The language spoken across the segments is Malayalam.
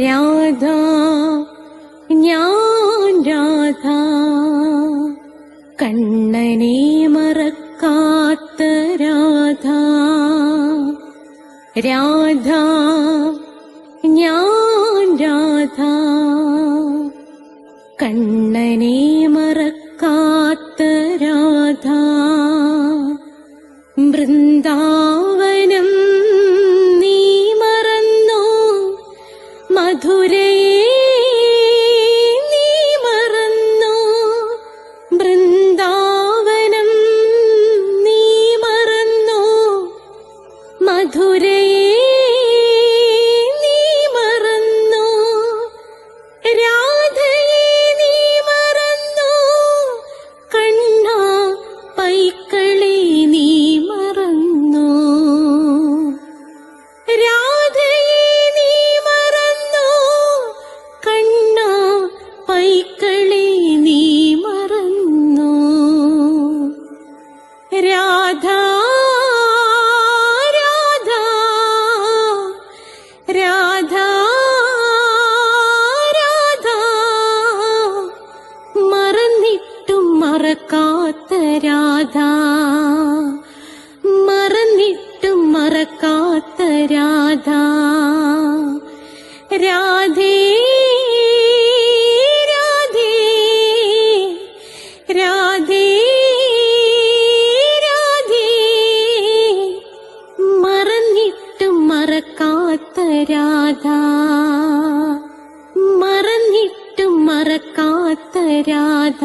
രാധ ഞാൻ രാധ, കണ്ണനെ മറക്കാത്ത രാധ. രാധ ഞാൻ രാധ, കണ്ണനെ മറക്കാത്ത രാധ. വൃന്ദാവനം നീ മറന്നോ, മധുരയെ നീ മറന്നോ. വൃന്ദാവനം നീ മറന്നോ, മധുരയെ നീ മറന്നോ. രാധയെ നീ മറന്നോ, കണ്ണാ പൈക്കളെ നീ മറന്നോ. രാധയെ നീ മറന്നോ, കണ്ണാ പൈക്കളെ നീ മറന്നോ. രാധ രാധ രാധ രാധ, മറന്നിട്ടും മറക്കാത്ത രാധ, മറന്നിട്ടും മറക്കാത്ത രാധ. രാധേ രാധേ രാധേ രാധേ, മറന്നിട്ടും മറക്കാത്ത രാധ, മറന്നിട്ടും മറക്കാത്ത രാധ.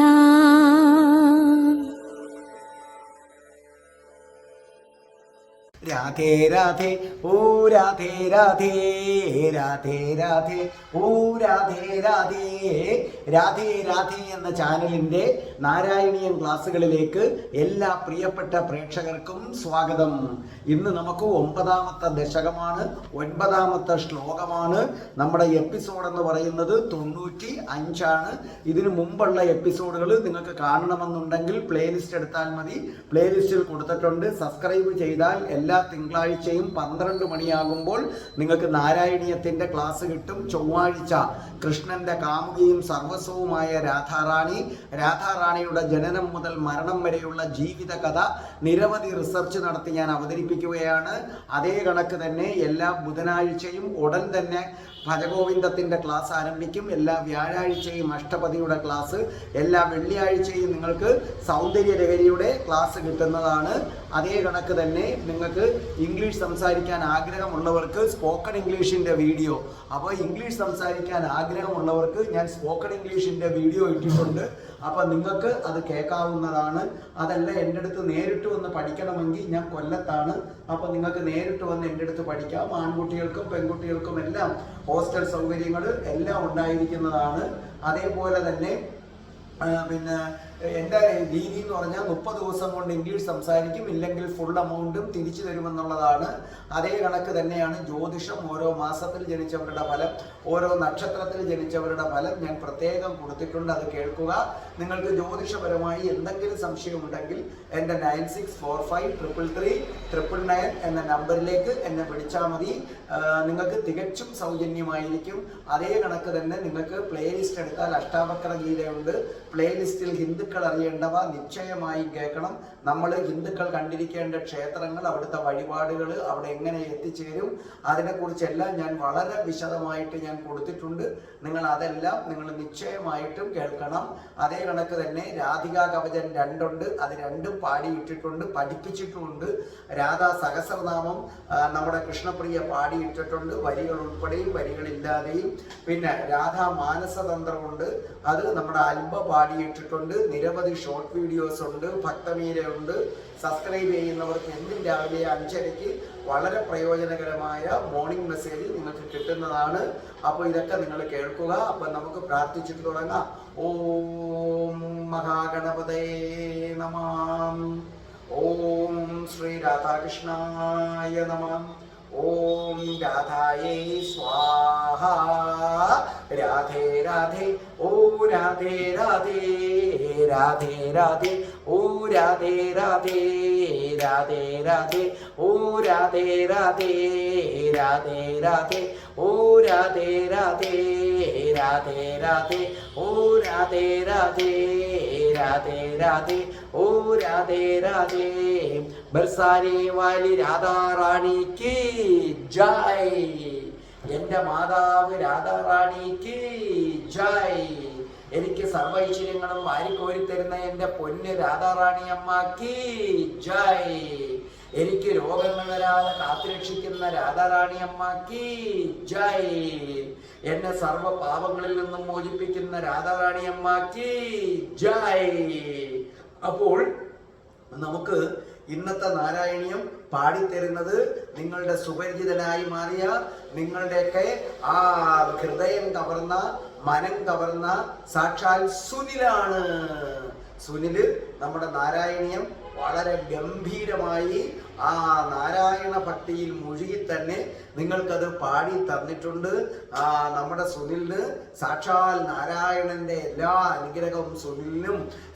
രാധേ രാധേ ഓ രാധേ രാധേ, രാധേ രാധേ ഓ രാധേ രാധേ. രാധേ രാധേ എന്ന ചാനലിൻ്റെ നാരായണീയം ക്ലാസ്സുകളിലേക്ക് എല്ലാ പ്രിയപ്പെട്ട പ്രേക്ഷകർക്കും സ്വാഗതം. ഇന്ന് നമുക്ക് 9ാമത്തെ ദശകമാണ്, 9ാമത്തെ ശ്ലോകമാണ്. നമ്മുടെ എപ്പിസോഡ് എന്ന് പറയുന്നത് 95ആണ്. ഇതിനു മുമ്പുള്ള എപ്പിസോഡുകൾ നിങ്ങൾക്ക് കാണണമെന്നുണ്ടെങ്കിൽ പ്ലേലിസ്റ്റ് എടുത്താൽ മതി. പ്ലേലിസ്റ്റിൽ കൊടുത്തിട്ടുണ്ട്. സബ്സ്ക്രൈബ് ചെയ്താൽ എല്ലാ തിങ്കളാഴ്ചയും 12 മണിയാകുമ്പോൾ നിങ്ങൾക്ക് നാരായണീയത്തിൻ്റെ ക്ലാസ് കിട്ടും. ചൊവ്വാഴ്ച കൃഷ്ണന്റെ കാമുകിയും സർവസ്വവുമായ രാധാറാണി, രാധാറാണിയുടെ ജനനം മുതൽ മരണം വരെയുള്ള ജീവിത കഥ നിരവധി റിസർച്ച് നടത്തി ഞാൻ അവതരിപ്പിക്കുകയാണ്. അതേ കണക്ക് തന്നെ എല്ലാ ബുധനാഴ്ചയും ഉടൻ തന്നെ ഭജഗോവിന്ദത്തിൻ്റെ ക്ലാസ് ആരംഭിക്കും. എല്ലാ വ്യാഴാഴ്ചയും അഷ്ടപതിയുടെ ക്ലാസ്, എല്ലാ വെള്ളിയാഴ്ചയും നിങ്ങൾക്ക് സൗന്ദര്യലഹരിയുടെ ക്ലാസ് കിട്ടുന്നതാണ്. അതേ കണക്ക് തന്നെ നിങ്ങൾക്ക് ഇംഗ്ലീഷ് സംസാരിക്കാൻ ആഗ്രഹമുള്ളവർക്ക് സ്പോക്കൺ ഇംഗ്ലീഷിൻ്റെ വീഡിയോ, അപ്പോൾ ഇംഗ്ലീഷ് സംസാരിക്കാൻ ആഗ്രഹമുള്ളവർക്ക് ഞാൻ സ്പോക്കൺ ഇംഗ്ലീഷിൻ്റെ വീഡിയോ ഇട്ടിട്ടുണ്ട്. അപ്പോൾ നിങ്ങൾക്ക് അത് കേൾക്കാവുന്നതാണ്. അതല്ല എൻ്റെ അടുത്ത് നേരിട്ട് വന്ന് പഠിക്കണമെങ്കിൽ ഞാൻ കൊല്ലത്താണ്. അപ്പോൾ നിങ്ങൾക്ക് നേരിട്ട് വന്ന് എൻ്റെ അടുത്ത് പഠിക്കാം. ആൺകുട്ടികൾക്കും പെൺകുട്ടികൾക്കും എല്ലാം ഹോസ്റ്റൽ സൗകര്യങ്ങൾ എല്ലാം ഉണ്ടായിരിക്കുന്നതാണ്. അതേപോലെ തന്നെ പിന്നെ എൻ്റെ രീതി എന്ന് പറഞ്ഞാൽ 30 ദിവസം കൊണ്ട് ഇംഗ്ലീഷ് സംസാരിക്കും, ഇല്ലെങ്കിൽ ഫുൾ എമൗണ്ടും തിരിച്ചു തരുമെന്നുള്ളതാണ്. അതേ കണക്ക് തന്നെയാണ് ജ്യോതിഷം. ഓരോ മാസത്തിൽ ജനിച്ചവരുടെ ഫലം, ഓരോ നക്ഷത്രത്തിൽ ജനിച്ചവരുടെ ഫലം ഞാൻ പ്രത്യേകം കൊടുത്തിട്ടുണ്ട്. അത് കേൾക്കുക. നിങ്ങൾക്ക് ജ്യോതിഷപരമായി എന്തെങ്കിലും സംശയമുണ്ടെങ്കിൽ എൻ്റെ 96453339 എന്ന നമ്പറിലേക്ക് എന്നെ വിളിച്ചാൽ മതി. നിങ്ങൾക്ക് തികച്ചും സൗജന്യമായിരിക്കും. അതേ കണക്ക് തന്നെ നിങ്ങൾക്ക് പ്ലേലിസ്റ്റ് എടുത്താൽ അഷ്ടാവക്ര ഗീതയുണ്ട്. പ്ലേലിസ്റ്റിൽ ഹിന്ദുക്കൾ അറിയേണ്ടവ നിശ്ചയമായും കേൾക്കണം. നമ്മൾ ഹിന്ദുക്കൾ കണ്ടിരിക്കേണ്ട ക്ഷേത്രങ്ങൾ, അവിടുത്തെ വഴിപാടുകൾ, അവിടെ എങ്ങനെ എത്തിച്ചേരും, അതിനെക്കുറിച്ചെല്ലാം ഞാൻ വളരെ വിശദമായിട്ട് ഞാൻ കൊടുത്തിട്ടുണ്ട്. അതെല്ലാം നിങ്ങൾ നിശ്ചയമായിട്ടും കേൾക്കണം. അതേ കണക്ക് തന്നെ രാധികാ കവചൻ 2 ഉണ്ട്. അത് 2ഉം പാടിയിട്ടിട്ടുണ്ട്, പഠിപ്പിച്ചിട്ടുമുണ്ട്. രാധാ സഹസ്രനാമം നമ്മുടെ കൃഷ്ണപ്രിയ പാടിയിട്ടിട്ടുണ്ട്, വരികൾ ഉൾപ്പെടെയും വരികളില്ലാതെയും. പിന്നെ രാധാ മാനസതന്ത്രമുണ്ട്, അത് നമ്മുടെ അൽബ പാടിയിട്ടിട്ടുണ്ട്. നിരവധി ഷോർട്ട് വീഡിയോസ് ഉണ്ട്, ഭക്തമീരയുണ്ട്. സബ്സ്ക്രൈബ് ചെയ്യുന്നവർക്ക് എന്നും രാവിലെ 5:30 വളരെ പ്രയോജനകരമായ മോർണിംഗ് മെസ്സേജ് നിങ്ങൾക്ക് കിട്ടുന്നതാണ്. അപ്പോൾ ഇതൊക്കെ നിങ്ങൾ കേൾക്കുക. അപ്പം നമുക്ക് പ്രാർത്ഥിച്ചിട്ട് തുടങ്ങാം. ഓം മഹാഗണപതേ നമഃ. ഓം ശ്രീ രാധാകൃഷ്ണായ നമഃ. ഓം രാധായേ സ്വാഹ. രാധേ രാധേ ഓ രാധേ രാധേ, രാധേ രാധേ ഓ രാധേ രാധേ, രാധേ രാധേ ഓ രാധേ രാധേ, രാധേ രാധേ ഓ രാധേ രാധേ രാധേ രാധേ ഓ രാധേ രാധേ രാധേ രാധേ ഓ രാധേ രാധേ ബർസാനെ വാലി രാധാ റാണിക്ക് ജയ്. എന്റെ മാതാവ് രാധാറാണിക്ക് ജയ്. എനിക്ക് സർവ്വ ഐശ്വര്യങ്ങളും വാരിക്കോരി തരുന്ന എന്റെ പൊന്ന് രാധാറാണി അമ്മക്ക് ജയ്. എനിക്ക് രോഗങ്ങൾ വരാതെ കാത്തുരക്ഷിക്കുന്ന രാധാറാണി അമ്മക്ക് ജയ്. എന്നെ സർവ്വ പാപങ്ങളിൽ നിന്നും മോചിപ്പിക്കുന്ന രാധാറാണി അമ്മക്ക് ജയ്. അപ്പോൾ നമുക്ക് ഇന്നത്തെ നാരായണീയം പാടിത്തരുന്നത് നിങ്ങളുടെ സുപരിചിതനായി മാറിയ നിങ്ങളുടെയൊക്കെ ആ ഹൃദയം കവർന്ന മനം കവർന്ന സാക്ഷാൽ സുനിലാണ്. സുനില് നമ്മുടെ നാരായണീയം വളരെ ഗംഭീരമായി ആ നാരായണ ഭക്തിയിൽ മുഴുകി തന്നെ നിങ്ങൾക്കത് പാടി തന്നിട്ടുണ്ട്. നമ്മുടെ സുനിലിന് സാക്ഷാൽ നാരായണന്റെ എല്ലാ അനുഗ്രഹവും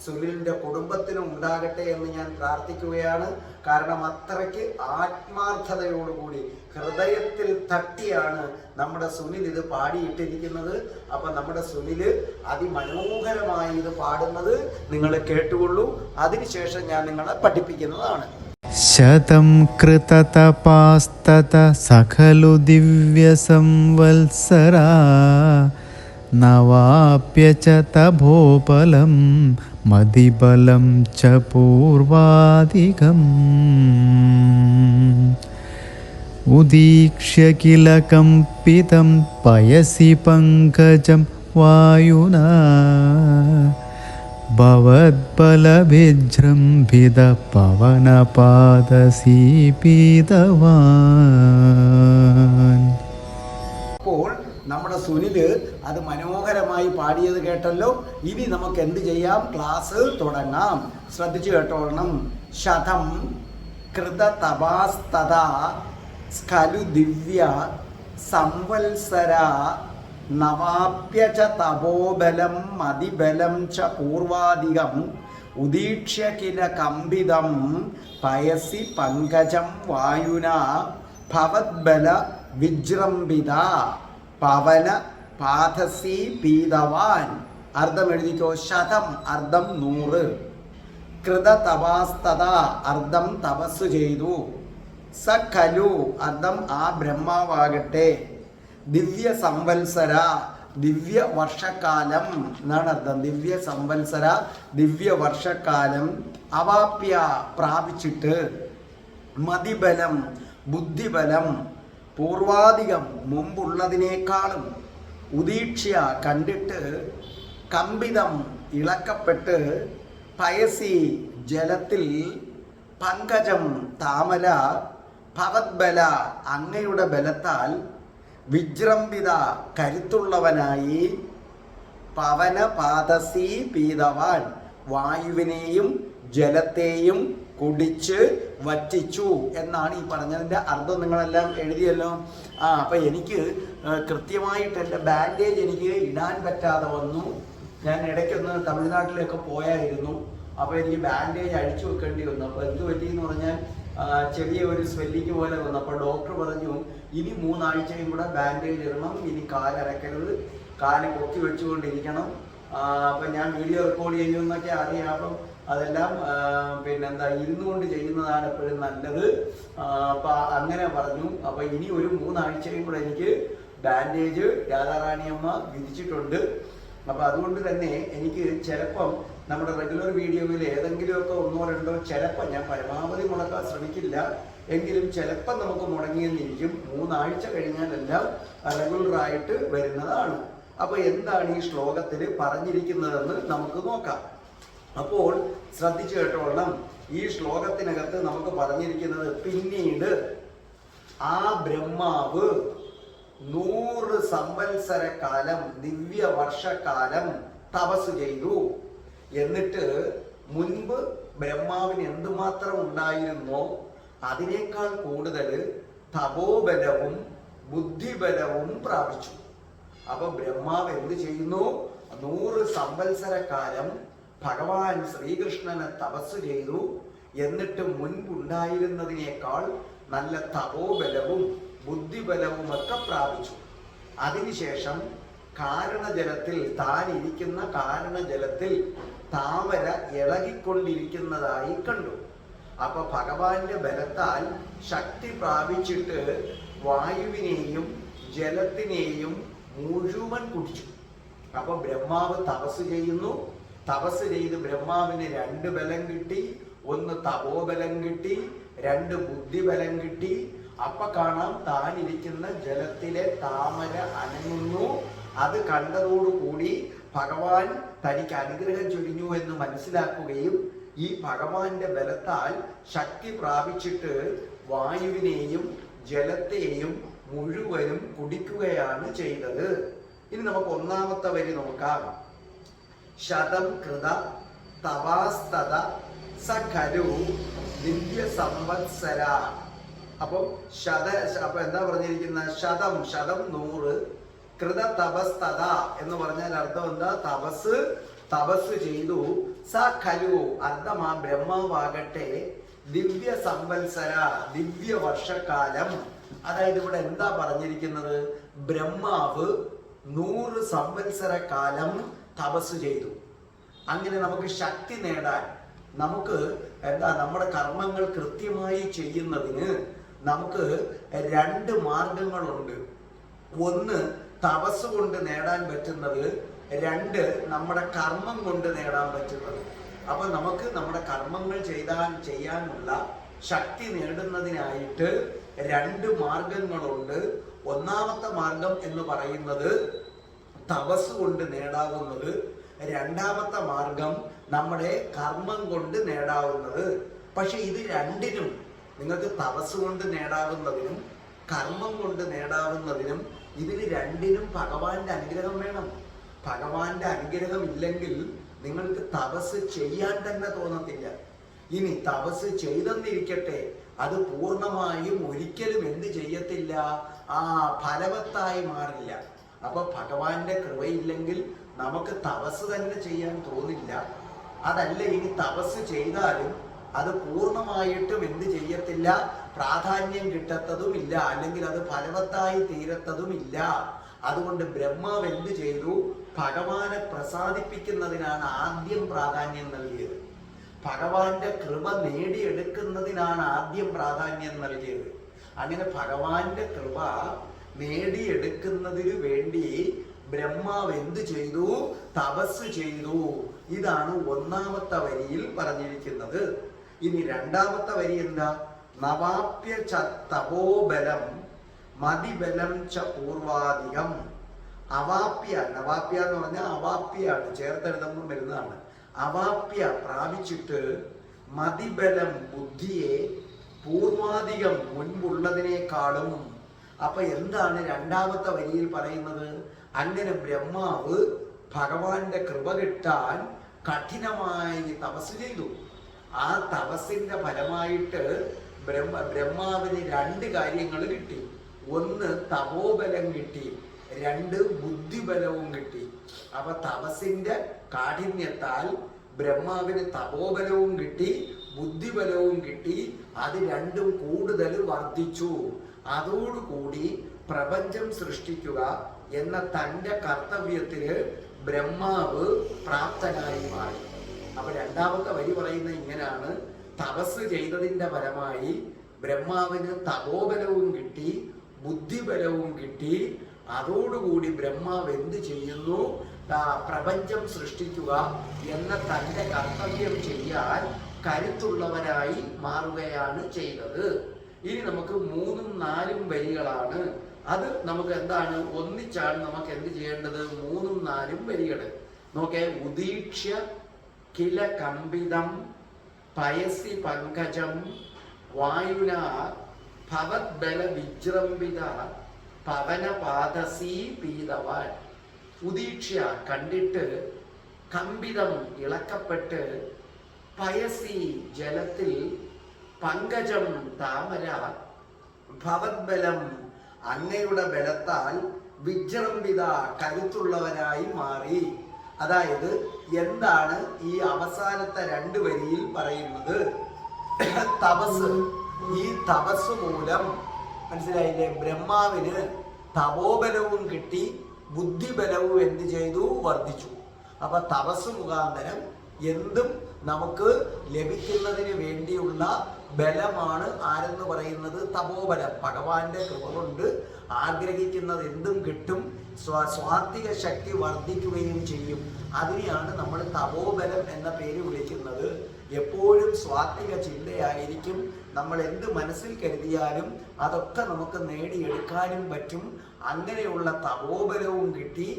സുനിലിന്റെ കുടുംബത്തിനും ഉണ്ടാകട്ടെ എന്ന് ഞാൻ പ്രാർത്ഥിക്കുകയാണ്. കാരണം അത്രയ്ക്ക് ആത്മാർത്ഥതയോടുകൂടി ഹൃദയത്തിൽ തട്ടിയാണ് നമ്മുടെ സുനിൽ ഇത് പാടിയിട്ടിരിക്കുന്നത്. അപ്പൊ നമ്മുടെ സുനില് അതിമനോഹരമായി ഇത് പാടുന്നത് നിങ്ങൾ കേട്ടുകൊള്ളൂ. അതിനുശേഷം ഞാൻ നിങ്ങളെ പഠിപ്പിക്കുന്നതാണ്. ശതം കൃതതപാസ്തത സഖലു ദിവ്യസംവത്സരാ നവാപ്യ ച തപോബലം മതിബലം ച പൂർവാധികം ഉദീക്ഷ്യ കില കമ്പിതം പയസി പങ്കജം വായുനാ ഭവദ്ബലവിജൃംഭിത പവനപാദസീപീതവാൻ. അപ്പോൾ നമ്മുടെ സുനില് അത് മനോഹരമായി പാടിയത് കേട്ടല്ലോ. ഇനി നമുക്ക് എന്ത് ചെയ്യാം? ക്ലാസ് തുടങ്ങാം. ശ്രദ്ധിച്ചു കേട്ടോളണം. ശതം കൃതതപാസ്തത സ്ഖലു ദിവ്യ സംവത്സര നവാപ്യ ച തപോബലം മതിബലം ച പൂർവാധികം ഉദീക്ഷ്യ കില കമ്പിതം പയസി പങ്കജം വായുനാ ഭവദ്ബല വിജൃംഭിത പവന പാദസി പീതവാൻ. അർത്ഥം എഴുതിക്കോ. ശതം അർത്ഥം 100. കൃതതപാസ്തത അർത്ഥം തപസ് ചെയ്തു. സഖലു അർത്ഥം ആ ബ്രഹ്മാവാകട്ടെ. ദിവ്യ സംവത്സര ദിവ്യ വർഷക്കാലം എന്നാണ് അർത്ഥം. ദിവ്യ സംവത്സര ദിവ്യ വർഷക്കാലം. അവാപ്യ പ്രാപിച്ചിട്ട്. മതിബലം ബുദ്ധിബലം. പൂർവാധികം മുമ്പുള്ളതിനേക്കാളും. ഉദീക്ഷ്യ കണ്ടിട്ട്. കമ്പിതം ഇളക്കപ്പെട്ട്. പയസി ജലത്തിൽ. പങ്കജം താമര. ഭവദ്ബല അങ്ങയുടെ ബലത്താൽ. വിജൃംഭിത കരുത്തുള്ളവനായി. പവനപാദസി പീതവാൻ വായുവിനെയും ജലത്തെയും കുടിച്ച് വറ്റിച്ചു എന്നാണ് ഈ പറഞ്ഞതിൻ്റെ അർത്ഥം. നിങ്ങളെല്ലാം എഴുതിയല്ലോ. അപ്പം എനിക്ക് കൃത്യമായിട്ട് എൻ്റെ ബാൻഡേജ് എനിക്ക് ഇടാൻ പറ്റാതെ വന്നു. ഞാൻ ഇടയ്ക്കൊന്ന് തമിഴ്നാട്ടിലൊക്കെ പോയായിരുന്നു. അപ്പോൾ എനിക്ക് ബാൻഡേജ് അഴിച്ചു വെക്കേണ്ടി വന്നു. അപ്പോൾ എന്ത് പറ്റിയെന്ന് പറഞ്ഞാൽ ചെറിയ ഒരു സ്വെല്ലിങ് പോലെ വന്നു. അപ്പോൾ ഡോക്ടർ പറഞ്ഞു ഇനി 3 ആഴ്ചയും കൂടെ ബാൻഡേജ് ഇടണം. ഇനി കാലടക്കരുത്, കാല് പൊക്കി വെച്ചുകൊണ്ടിരിക്കണം. അപ്പം ഞാൻ വീഡിയോ റെക്കോർഡ് ചെയ്യുമെന്നൊക്കെ അറിയാം. അപ്പം അതെല്ലാം പിന്നെന്താ ഇരുന്നുകൊണ്ട് ചെയ്യുന്നതാണ് എപ്പോഴും നല്ലത്. അപ്പം അങ്ങനെ പറഞ്ഞു. അപ്പം ഇനി ഒരു 3 ആഴ്ചയും കൂടെ എനിക്ക് ബാൻഡേജ് രാധാറാണിയമ്മ വിധിച്ചിട്ടുണ്ട്. അപ്പം അതുകൊണ്ട് തന്നെ എനിക്ക് ചിലപ്പം നമ്മുടെ റെഗുലർ വീഡിയോയിൽ ഏതെങ്കിലുമൊക്കെ 1-2 ചിലപ്പോൾ ഞാൻ പരമാവധി മുടക്കാൻ ശ്രമിക്കില്ല. എങ്കിലും ചിലപ്പം നമുക്ക് മുടങ്ങിയെന്നിരിക്കും. 3 ആഴ്ച കഴിഞ്ഞാലെല്ലാം റെഗുലറായിട്ട് വരുന്നതാണ്. അപ്പോൾ എന്താണ് ഈ ശ്ലോകത്തിൽ പറഞ്ഞിരിക്കുന്നതെന്ന് നമുക്ക് നോക്കാം. അപ്പോൾ ശ്രദ്ധിച്ചു കേട്ടോളണം. ഈ ശ്ലോകത്തിനകത്ത് നമുക്ക് പറഞ്ഞിരിക്കുന്നത് പിന്നീട് ആ ബ്രഹ്മാവ് 100 സംവത്സരക്കാലം ദിവ്യ വർഷക്കാലം തപസ് ചെയ്തു. എന്നിട്ട് മുൻപ് ബ്രഹ്മാവിന് എന്തുമാത്രം ഉണ്ടായിരുന്നോ അതിനേക്കാൾ കൂടുതൽ തപോബലവും ബുദ്ധിബലവും പ്രാപിച്ചു. അപ്പൊ ബ്രഹ്മാവ് എന്ത് ചെയ്യുന്നു? 100 സംവത്സരക്കാലം ഭഗവാൻ ശ്രീകൃഷ്ണനെ തപസ് ചെയ്തു. എന്നിട്ട് മുൻപുണ്ടായിരുന്നതിനേക്കാൾ നല്ല തപോബലവും ബുദ്ധിബലവുമൊക്കെ പ്രാപിച്ചു. അതിനുശേഷം കാരണജലത്തിൽ, താൻ ഇരിക്കുന്ന കാരണജലത്തിൽ താമര ഇളകിക്കൊണ്ടിരിക്കുന്നതായി കണ്ടു. അപ്പൊ ഭഗവാന്റെ ബലത്താൽ ശക്തി പ്രാപിച്ചിട്ട് വായുവിനെയും ജലത്തിനെയും മുഴുവൻ കുടിച്ചു. അപ്പൊ ബ്രഹ്മാവ് തപസ് ചെയ്യുന്നു. തപസ് ചെയ്ത് ബ്രഹ്മാവിന് 2 ബലം കിട്ടി. 1 തപോബലം കിട്ടി, 2 ബുദ്ധിബലം കിട്ടി. അപ്പൊ കാണാം താനിരിക്കുന്ന ജലത്തിലെ താമര അനങ്ങുന്നു. അത് കണ്ടതോടുകൂടി ഭഗവാൻ തനിക്ക് അനുഗ്രഹം ചൊരിഞ്ഞു എന്ന് മനസ്സിലാക്കുകയും ഈ ഭഗവാന്റെ ബലത്താൽ ശക്തി പ്രാപിച്ചിട്ട് വായുവിനെയും ജലത്തെയും മുഴുവനും കുടിക്കുകയാണ് ചെയ്തത്. ഇനി നമുക്ക് ഒന്നാമത്തെ വരി നോക്കാം. ശതം കൃത തവാസ്തത സഖരു ദിവ്യ സംവത്സര. അപ്പൊ എന്താ പറഞ്ഞിരിക്കുന്ന? ശതം 100, കൃത തപസ്തത എന്ന് പറഞ്ഞാൽ അർത്ഥം എന്താ? തപസ് ചെയ്തു. സ ഖലു അർത്ഥം ആ ബ്രഹ്മാവാകട്ടെ ദിവ്യ സംവത്സര, ദിവ്യ വർഷക്കാലം. അതായത് ഇവിടെ എന്താ പറഞ്ഞിരിക്കുന്നത്? ബ്രഹ്മാവ് 100 സംവത്സര കാലം തപസ് ചെയ്തു. അങ്ങനെ നമുക്ക് ശക്തി നേടാൻ, നമുക്ക് നമ്മുടെ കർമ്മങ്ങൾ കൃത്യമായി ചെയ്യുന്നതിന് നമുക്ക് 2 മാർഗങ്ങളുണ്ട്. 1 തപസ് കൊണ്ട് നേടാൻ പറ്റുന്നത്, 2 നമ്മുടെ കർമ്മം കൊണ്ട് നേടാൻ പറ്റുന്നത്. അപ്പൊ നമുക്ക് നമ്മുടെ കർമ്മങ്ങൾ ചെയ്യാനുള്ള ശക്തി നേടുന്നതിനായിട്ട് 2 മാർഗങ്ങളുണ്ട്. ഒന്നാമത്തെ മാർഗം എന്ന് പറയുന്നത് തപസ് കൊണ്ട് നേടാവുന്നത്. രണ്ടാമത്തെ മാർഗം നമ്മുടെ കർമ്മം കൊണ്ട് നേടാവുന്നത്. പക്ഷെ ഇത് രണ്ടിനും, നിങ്ങൾക്ക് തപസ് കൊണ്ട് നേടാവുന്നതിനും കർമ്മം കൊണ്ട് നേടാവുന്നതിനും, ഇതിന് രണ്ടിനും ഭഗവാന്റെ അനുഗ്രഹം വേണം. ഭഗവാന്റെ അനുഗ്രഹം ഇല്ലെങ്കിൽ നിങ്ങൾക്ക് തപസ് ചെയ്യാൻ തന്നെ തോന്നത്തില്ല. ഇനി തപസ് ചെയ്തെന്നിരിക്കട്ടെ, അത് പൂർണ്ണമായും ഒരിക്കലും എന്ത് ചെയ്യത്തില്ല, ഫലവത്തായി മാറില്ല. അപ്പൊ ഭഗവാന്റെ കൃപയില്ലെങ്കിൽ നമുക്ക് തപസ് തന്നെ ചെയ്യാൻ തോന്നില്ല. അതല്ല, ഇനി തപസ് ചെയ്താലും അത് പൂർണ്ണമായിട്ടും എന്ത് ചെയ്യത്തില്ല, പ്രാധാന്യം കിട്ടത്തതുമില്ല, അല്ലെങ്കിൽ അത് ഫലവത്തായി തീരത്തതുമില്ല. അതുകൊണ്ട് ബ്രഹ്മാവ് എന്ത് ചെയ്തു? ഭഗവാനെ പ്രസാദിപ്പിക്കുന്നതിനാണ് ആദ്യം പ്രാധാന്യം നൽകിയത്. ഭഗവാന്റെ കൃപ നേടിയെടുക്കുന്നതിനാണ് ആദ്യം പ്രാധാന്യം നൽകിയത്. അങ്ങനെ ഭഗവാന്റെ കൃപ നേടിയെടുക്കുന്നതിന് വേണ്ടി ബ്രഹ്മാവ് എന്ത് ചെയ്തു? തപസ് ചെയ്തു. ഇതാണ് ഒന്നാമത്തെ വരിയിൽ പറഞ്ഞിരിക്കുന്നത്. ഇനി രണ്ടാമത്തെ വരി എന്താ? നവാപ്യ ച തപോബലം മതിബലം ച പൂർവാധികം. അവാപ്യ, നവാപ്യ എന്ന് പറഞ്ഞാൽ അവാപ്യാണ്, ചേർത്തെഴുതുമ്പോൾ വരുന്നതാണ്. അവാപ്യ പ്രാപിച്ചിട്ട് മതിബലം ബുദ്ധിയെ പൂർവാധികം മുൻപുള്ളതിനേക്കാളും. അപ്പൊ എന്താണ് രണ്ടാമത്തെ വരിയിൽ പറയുന്നത്? അങ്ങനെ ബ്രഹ്മാവ് ഭഗവാന്റെ കൃപ കിട്ടാൻ കഠിനമായി തപസ് ചെയ്തു. ആ തപസ്സിന്റെ ഫലമായിട്ട് ബ്രഹ്മാവിന് 2 കാര്യങ്ങൾ കിട്ടി. 1 തപോബലം കിട്ടി, 2 ബുദ്ധിബലവും കിട്ടി. അപ്പൊ തപസ്സിന്റെ കാഠിന്യത്താൽ ബ്രഹ്മാവിന് തപോബലവും കിട്ടി, ബുദ്ധിബലവും കിട്ടി. അത് 2ഉം കൂടുതൽ വർദ്ധിച്ചു. അതോടുകൂടി പ്രപഞ്ചം സൃഷ്ടിക്കുക എന്ന തൻ്റെ കർത്തവ്യത്തിന് ബ്രഹ്മാവ് പ്രാപ്തനായി മാറി. അപ്പൊ രണ്ടാമത്തെ വരി പറയുന്നത് ഇങ്ങനെയാണ്: തപസ് ചെയ്തതിന്റെ ഫലമായി ബ്രഹ്മാവിന് തപോബലവും കിട്ടി, ബുദ്ധിബലവും കിട്ടി. അതോടുകൂടി ബ്രഹ്മാവ് എന്ത് ചെയ്യുന്നു? പ്രപഞ്ചം സൃഷ്ടിക്കുക എന്ന തൻ്റെ കർത്തവ്യം ചെയ്യാൻ കരുത്തുള്ളവരായി മാറുകയാണ് ചെയ്തത്. ഇനി നമുക്ക് 3ഉം 4ഉം വരികളാണ്. അത് നമുക്ക് എന്താണ്, ഒന്നിച്ചാണ് നമുക്ക് എന്ത് ചെയ്യേണ്ടത്? 3ഉം 4ഉം വരികൾ നോക്കേ. ഉദീക്ഷ്യ കില കമ്പിതം പയസി പങ്കജം വായുന ഭവദ്ബല വിജൃംഭിത പവനപാദസീ പീതവാൻ. ഉദീക്ഷ്യ കണ്ടിട്ട്, കമ്പിതം ഇളക്കപ്പെട്ട്, പയസി ജലത്തിൽ, പങ്കജം താമര, ഭവദ്ബലം അങ്ങയുടെ ബലത്താൽ, വിജൃംഭിത കരുത്തുള്ളവനായി മാറി. അതായത് എന്താണ് ഈ അവസാനത്തെ 2 വരിയിൽ പറയുന്നത്? തപസ്. ഈ തപസ് മൂലം മനസ്സിലായില്ലേ? ബ്രഹ്മാവിന് തപോബലവും കിട്ടി, ബുദ്ധിബലവും എന്ത് ചെയ്തു? വർദ്ധിച്ചു. അപ്പൊ തപസ് മുഖാന്തരം എന്തും നമുക്ക് ലഭിക്കുന്നതിന് വേണ്ടിയുള്ള ബലമാണ് ആരെന്ന് പറയുന്നത്? തപോബലം. ഭഗവാന്റെ കൃപ കൊണ്ട് ആഗ്രഹിക്കുന്നത് എന്തും കിട്ടും, സ്വാത്വിക ശക്തി വർദ്ധിക്കുകയും ചെയ്യും. അതിനെയാണ് നമ്മൾ തപോബലം എന്ന പേര് വിളിക്കുന്നത്. എപ്പോഴും സ്വാത്വിക ചിന്തയായിരിക്കും. നമ്മൾ എന്ത് മനസ്സിൽ കരുതിയാലും അതൊക്കെ നമുക്ക് നേടിയെടുക്കാനും പറ്റും. അങ്ങനെയുള്ള തപോബലവും കിട്ടി,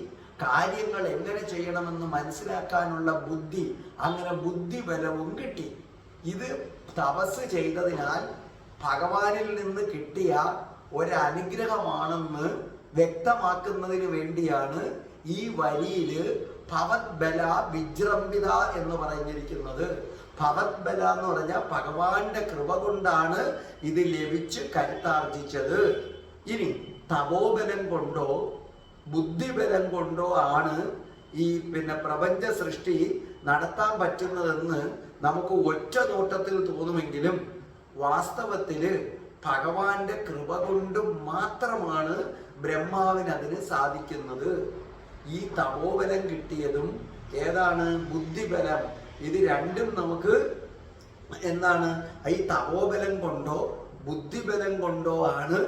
കാര്യങ്ങൾ എങ്ങനെ ചെയ്യണമെന്ന് മനസ്സിലാക്കാനുള്ള ബുദ്ധി, അങ്ങനെ ബുദ്ധിബലവും കിട്ടി. ഇത് തപസ് ചെയ്തതിനാൽ ഭഗവാനിൽ നിന്ന് കിട്ടിയ ഒരനുഗ്രഹമാണെന്ന് വ്യക്തമാക്കുന്നതിന് വേണ്ടിയാണ് ഈ വരിയില് ഭവത് ബല വിജൃംഭിത എന്ന് പറഞ്ഞിരിക്കുന്നത്. ഭവത് ബല എന്ന് പറഞ്ഞാൽ ഭഗവാന്റെ കൃപ കൊണ്ടാണ് ഇത് ലഭിച്ച് കരുത്താർജിച്ചത്. ഇനി തപോബലം കൊണ്ടോ ബുദ്ധിബലം കൊണ്ടോ ആണ് ഈ പ്രപഞ്ച സൃഷ്ടി നടത്താൻ പറ്റുന്നതെന്ന് നമുക്ക് ഒറ്റ നോട്ടത്തിൽ തോന്നുമെങ്കിലും വാസ്തവത്തില് ഭഗവാന്റെ കൃപ കൊണ്ട് മാത്രമാണ് ബ്രഹ്മാവിന് അതിന് സാധിക്കുന്നത്. ഈ തപോബലം കിട്ടിയതും ഏതാണ്? ബുദ്ധിബലം. ഇത് രണ്ടും നമുക്ക് എന്താണ്? ഈ തപോബലം കൊണ്ടോ ബുദ്ധിബലം കൊണ്ടോ ആണ്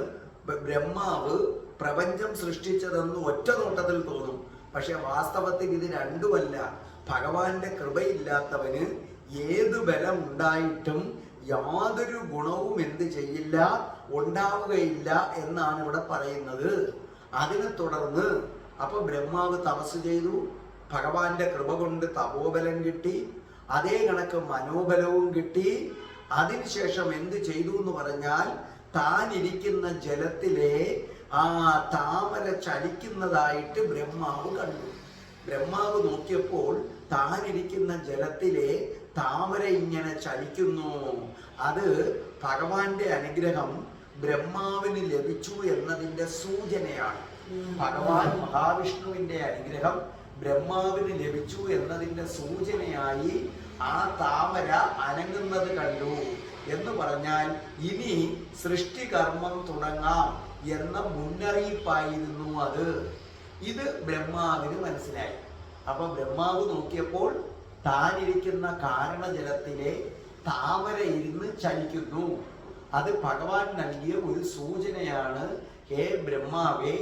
ബ്രഹ്മാവ് പ്രപഞ്ചം സൃഷ്ടിച്ചതെന്ന് ഒറ്റ നോട്ടത്തിൽ തോന്നും. പക്ഷെ വാസ്തവത്തിൽ ഇത് രണ്ടുമല്ല. ഭഗവാന്റെ കൃപയില്ലാത്തവന് ഏത് ബലം ഉണ്ടായിട്ടും യാതൊരു ഗുണവും എന്ത് ചെയ്യില്ല, ഉണ്ടാവുകയില്ല എന്നാണ് ഇവിടെ പറയുന്നത്. അതിനെ തുടർന്ന് അപ്പൊ ബ്രഹ്മാവ് തപസ് ചെയ്തു, ഭഗവാന്റെ കൃപ കൊണ്ട് തപോബലം കിട്ടി, അതേ കണക്ക് മനോബലവും കിട്ടി. അതിനുശേഷം എന്ത് ചെയ്തു എന്ന് പറഞ്ഞാൽ താൻ ഇരിക്കുന്ന ജലത്തിലെ ആ താമര ചലിക്കുന്നതായിട്ട് ബ്രഹ്മാവ് കണ്ടു. ബ്രഹ്മാവ് നോക്കിയപ്പോൾ താനിരിക്കുന്ന ജലത്തിലെ താമര ഇങ്ങനെ ചലിക്കുന്നു. അത് ഭഗവാന്റെ അനുഗ്രഹം ബ്രഹ്മാവിന് ലഭിച്ചു എന്നതിന്റെ സൂചനയാണ്. ഭഗവാൻ മഹാവിഷ്ണുവിന്റെ അനുഗ്രഹം ബ്രഹ്മാവിന് ലഭിച്ചു എന്നതിന്റെ സൂചനയായി ആ താമര അനങ്ങുന്നത് കണ്ടു എന്ന് പറഞ്ഞാൽ ഇനി സൃഷ്ടികർമ്മം തുടങ്ങാം എന്ന മുന്നറിയിപ്പായിരുന്നു അത്. ഇത് ബ്രഹ്മാവിന് മനസ്സിലായി. അപ്പൊ ബ്രഹ്മാവ് നോക്കിയപ്പോൾ താനിരിക്കുന്ന കാരണജലത്തിലെ താമര ഇരുന്ന് ചലിക്കുന്നു. അത് ഭഗവാൻ നൽകിയ ഒരു സൂചനയാണ്. ഹേ ബ്രഹ്മാവേ,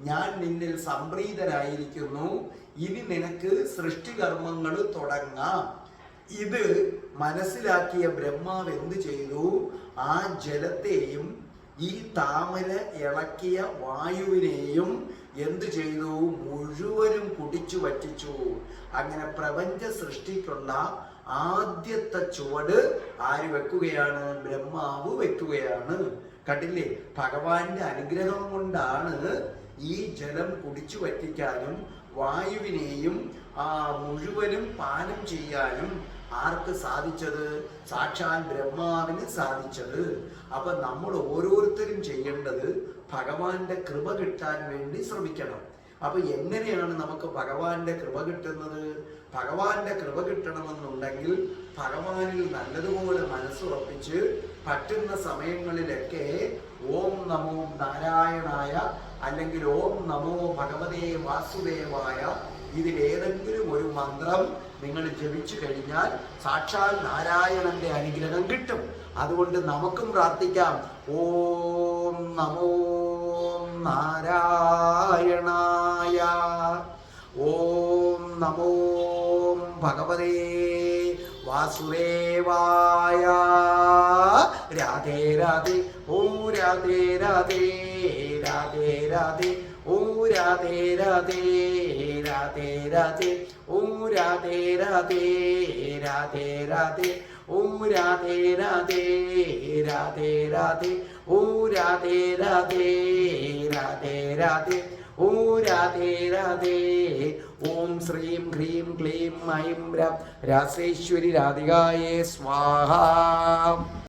ഞാൻ നിന്നിൽ സംപ്രീതനായിരിക്കുന്നു, ഇനി നിനക്ക് സൃഷ്ടികർമ്മങ്ങൾ തുടങ്ങാം. ഇത് മനസ്സിലാക്കിയ ബ്രഹ്മാവ് എന്ത് ചെയ്തു? ആ ജലത്തെയും ഈ താമര ഇളക്കിയ വായുവിനെയും എന്തു ചെയ്തു? മുഴുവനും കുടിച്ചു വറ്റിച്ചു. അങ്ങനെ പ്രപഞ്ച സൃഷ്ടിക്കുള്ള ആദ്യത്തെ ചുവട് ആര് വെക്കുകയാണ്? ബ്രഹ്മാവ് വെക്കുകയാണ്. കണ്ടില്ലേ? ഭഗവാന്റെ അനുഗ്രഹം കൊണ്ടാണ് ഈ ജലം കുടിച്ചു വറ്റിക്കാനും വായുവിനെയും മുഴുവനും പാനം ചെയ്യാനും ആർക്ക് സാധിച്ചത്? സാക്ഷാൽ ബ്രഹ്മാവിന് സാധിച്ചത്. അപ്പൊ നമ്മൾ ഓരോരുത്തരും ചെയ്യേണ്ടത് ഭഗവാന്റെ കൃപ കിട്ടാൻ വേണ്ടി ശ്രമിക്കണം. അപ്പൊ എങ്ങനെയാണ് നമുക്ക് ഭഗവാന്റെ കൃപ കിട്ടുന്നത്? ഭഗവാന്റെ കൃപ കിട്ടണമെന്നുണ്ടെങ്കിൽ ഭഗവാനിൽ നല്ലതുപോലെ മനസ്സുറപ്പിച്ച് പറ്റുന്ന സമയങ്ങളിലൊക്കെ ഓം നമോ നാരായണായ അല്ലെങ്കിൽ ഓം നമോ ഭഗവതേ വാസുദേവായ ഇതിലേതെങ്കിലും ഒരു മന്ത്രം നിങ്ങൾ ജപിച്ചു കഴിഞ്ഞാൽ സാക്ഷാൽ നാരായണന്റെ അനുഗ്രഹം കിട്ടും. അതുകൊണ്ട് നമുക്കും പ്രാർത്ഥിക്കാം. ഓം നമോ നാരായണായ, ഓം നമോ ഭഗവതേ വാസുദേവായ. രാധേ രാധേ, ഓ രാധേ രാധേ, രാധേ രാധേ, ഓ രാധേ രാധേ, രാധേ രാധേ, ഓ രാധേ രാധേ, രാധേ രാധേ, ഓ രാധേ രാധേ, രാധേ രാധേ, ഓ രാധേ രാധേ, രാധേ രാധേ, ഓ രാധേ രാധേ. ഓം ശ്രീം ഹ്രീം ക്ലീം ഐം രാസേശ്വരി രാധികായേ സ്വാഹ.